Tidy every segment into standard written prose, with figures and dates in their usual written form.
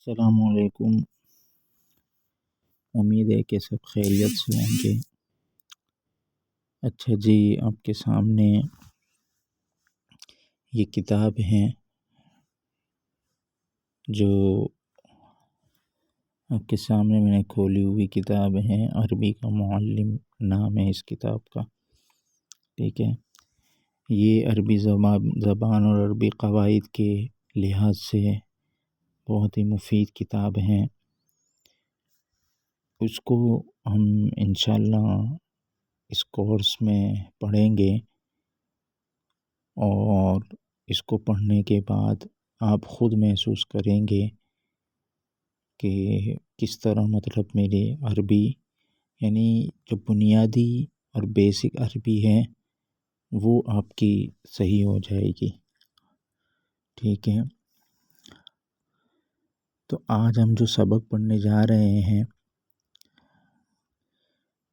السلام علیکم۔ امید ہے کہ سب خیریت سے ہوں گے۔ اچھا جی، آپ کے سامنے یہ کتاب ہیں جو آپ کے سامنے میں نے کھولی ہوئی کتاب ہے۔ عربی کا معلم نام ہے اس کتاب کا، ٹھیک ہے۔ یہ عربی زبان اور عربی قواعد کے لحاظ سے بہت ہی مفید کتاب ہیں۔ اس کو ہم انشاءاللہ اس کورس میں پڑھیں گے، اور اس کو پڑھنے کے بعد آپ خود محسوس کریں گے کہ کس طرح مطلب میری عربی یعنی جو بنیادی اور بیسک عربی ہے وہ آپ کی صحیح ہو جائے گی، ٹھیک ہے۔ تو آج ہم جو سبق پڑھنے جا رہے ہیں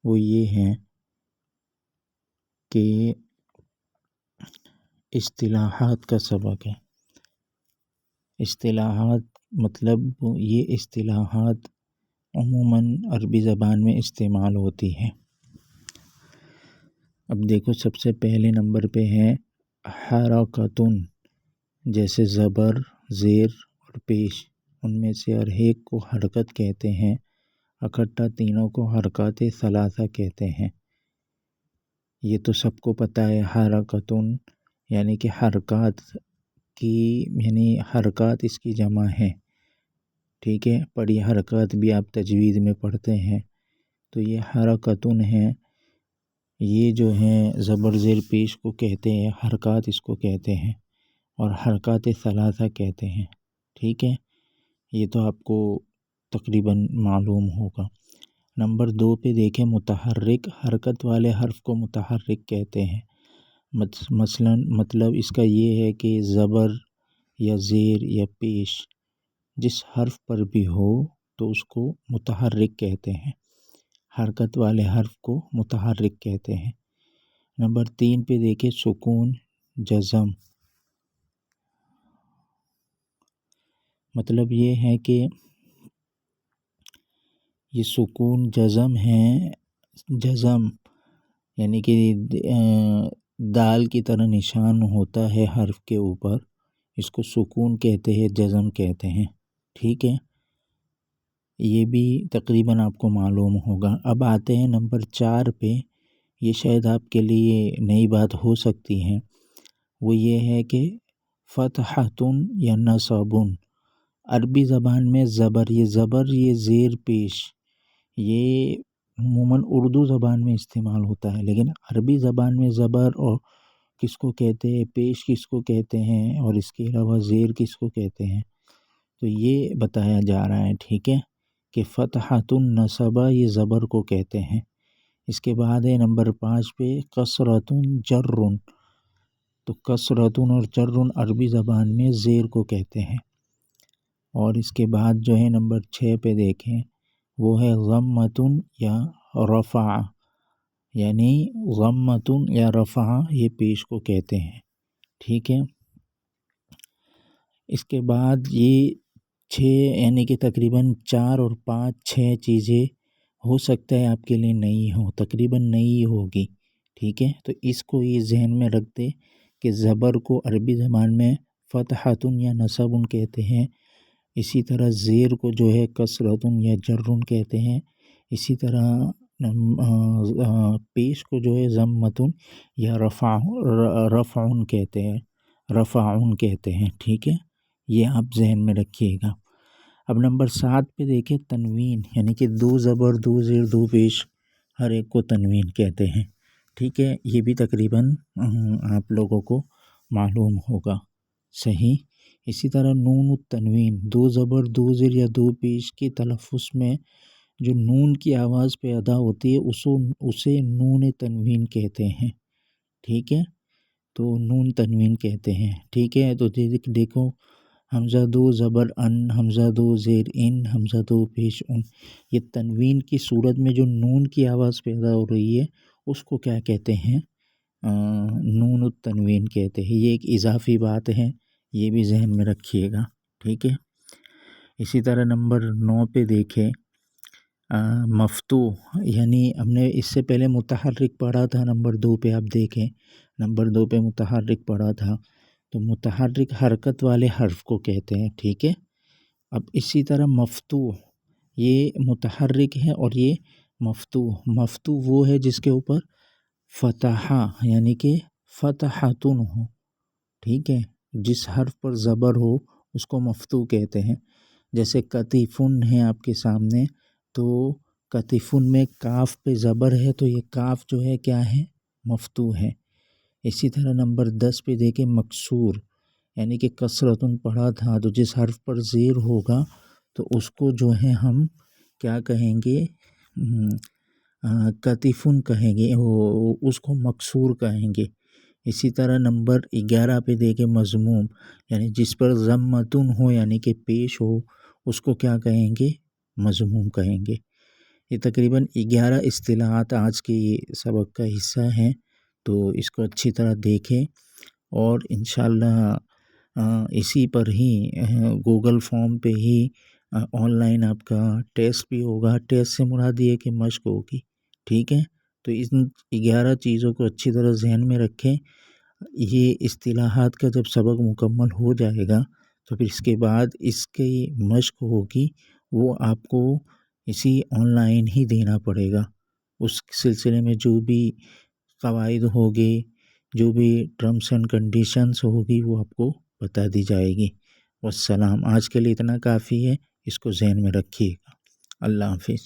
وہ یہ ہے کہ اصطلاحات کا سبق ہے۔ اصطلاحات مطلب یہ اصطلاحات عموماً عربی زبان میں استعمال ہوتی ہے۔ اب دیکھو، سب سے پہلے نمبر پہ ہے حرکتن، جیسے زبر، زیر اور پیش، ان میں سے ہر ایک کو حرکت کہتے ہیں، اکٹھا تینوں کو حرکات ثلاثہ کہتے ہیں۔ یہ تو سب کو پتہ ہے، حرکتن یعنی کہ حرکات کی حرکات اس کی جمع ہے، ٹھیک ہے۔ پڑھی حرکات بھی آپ تجوید میں پڑھتے ہیں، تو یہ حرکتن ہے۔ یہ جو ہیں زبر زیر پیش کو کہتے ہیں، حرکات اس کو کہتے ہیں، اور حرکات ثلاثہ کہتے ہیں، ٹھیک ہے۔ یہ تو آپ کو تقریباً معلوم ہوگا۔ نمبر 2 پہ دیکھیں، متحرک، حرکت والے حرف کو متحرک کہتے ہیں۔ مثلاً مطلب اس کا یہ ہے کہ زبر یا زیر یا پیش جس حرف پر بھی ہو تو اس کو متحرک کہتے ہیں، حرکت والے حرف کو متحرک کہتے ہیں۔ نمبر 3 پہ دیکھیں، سکون، جزم، مطلب یہ ہے کہ یہ سکون جزم ہے۔ جزم یعنی کہ دال کی طرح نشان ہوتا ہے حرف کے اوپر، اس کو سکون کہتے ہیں، جزم کہتے ہیں، ٹھیک ہے۔ یہ بھی تقریباً آپ کو معلوم ہوگا۔ اب آتے ہیں نمبر 4 پہ، یہ شاید آپ کے لیے نئی بات ہو سکتی ہے، وہ یہ ہے کہ فتحتن یا نصبن۔ عربی زبان میں زبر، یہ زیر پیش، یہ عموماً اردو زبان میں استعمال ہوتا ہے، لیکن عربی زبان میں زبر اور کس کو کہتے ہیں، پیش کس کو کہتے ہیں، اور اس کے علاوہ زیر کس کو کہتے ہیں، تو یہ بتایا جا رہا ہے، ٹھیک ہے، کہ فتحتن نصبہ یہ زبر کو کہتے ہیں۔ اس کے بعد ہے نمبر 5 پہ کسرتن جرن، تو کسرتن اور جرن عربی زبان میں زیر کو کہتے ہیں۔ اور اس کے بعد جو ہے نمبر 6 پہ دیکھیں، وہ ہے ضمتن یا رفع، یعنی ضمتن یا رفع یہ پیش کو کہتے ہیں، ٹھیک ہے۔ اس کے بعد یہ 6 یعنی کہ تقریباً 4 اور 5 6 چیزیں ہو سکتا ہے آپ کے لیے نئی ہو، تقریباً نئی ہوگی، ٹھیک ہے۔ تو اس کو یہ ذہن میں رکھ دے کہ زبر کو عربی زبان میں فتحتن یا نصبن کہتے ہیں، اسی طرح زیر کو جو ہے کسرتن یا جرن کہتے ہیں، اسی طرح پیش کو جو ہے ضمتن یا رفعن کہتے ہیں، رفعن کہتے ہیں، ٹھیک ہے۔ یہ آپ ذہن میں رکھیے گا۔ اب نمبر 7 پہ دیکھیں، تنوین، یعنی کہ 2 زبر 2 زیر 2 پیش ہر ایک کو تنوین کہتے ہیں، ٹھیک ہے۔ یہ بھی تقریباً آپ لوگوں کو معلوم ہوگا، صحیح۔ اسی طرح نون التنوین، 2 زبر 2 زیر یا 2 پیش کی تلفظ میں جو نون کی آواز پہ ادا ہوتی ہے اسے نون تنوین کہتے ہیں، ٹھیک ہے۔ تو نون تنوین کہتے ہیں، ٹھیک ہے۔ تو دیکھو، حمزہ 2 زبر ان، حمزہ 2 زیر ان، حمزہ 2 پیش ان، یہ تنوین کی صورت میں جو نون کی آواز پیدا ہو رہی ہے اس کو کیا کہتے ہیں، نون التنوین کہتے ہیں۔ یہ ایک اضافی بات ہے، یہ بھی ذہن میں رکھیے گا، ٹھیک ہے۔ اسی طرح نمبر 9 پہ دیکھیں مفتوح، یعنی ہم نے اس سے پہلے متحرک پڑھا تھا، نمبر 2 پہ آپ دیکھیں، نمبر 2 پہ متحرک پڑھا تھا، تو متحرک حرکت والے حرف کو کہتے ہیں، ٹھیک ہے۔ اب اسی طرح مفتوح، یہ متحرک ہے اور یہ مفتوح، مفتوح وہ ہے جس کے اوپر فتحہ یعنی کہ فتحتن ہو، ٹھیک ہے، جس حرف پر زبر ہو اس کو مفتوح کہتے ہیں۔ جیسے کتیفن ہے آپ کے سامنے، تو کتیفن میں کاف پہ زبر ہے تو یہ کاف جو ہے کیا ہے، مفتوح ہے۔ اسی طرح نمبر 10 پہ دیکھیں مکسور، یعنی کہ کثرتن پڑھا تھا، تو جس حرف پر زیر ہوگا تو اس کو جو ہے ہم کیا کہیں گے، کتیفن کہیں گے، اس کو مکسور کہیں گے۔ اسی طرح نمبر 11 پہ دیکھیں مضموم، یعنی جس پر ضمتن ہو یعنی کہ پیش ہو اس کو کیا کہیں گے، مضموم کہیں گے۔ یہ تقریباً 11 اصطلاحات آج کے سبق کا حصہ ہیں، تو اس کو اچھی طرح دیکھیں، اور انشاءاللہ اسی پر ہی گوگل فارم پہ ہی آن لائن آپ کا ٹیسٹ بھی ہوگا۔ ٹیسٹ سے مراد یہ کہ مشق ہوگی، ٹھیک ہے۔ تو ان 11 چیزوں کو اچھی طرح ذہن میں رکھیں۔ یہ اصطلاحات کا جب سبق مکمل ہو جائے گا تو پھر اس کے بعد اس کی مشق ہوگی، وہ آپ کو اسی آن لائن ہی دینا پڑے گا۔ اس سلسلے میں جو بھی قواعد ہوگی، جو بھی ٹرمس اینڈ کنڈیشنز ہوگی، وہ آپ کو بتا دی جائے گی۔ والسلام، آج کے لیے اتنا کافی ہے، اس کو ذہن میں رکھیے گا۔ اللہ حافظ۔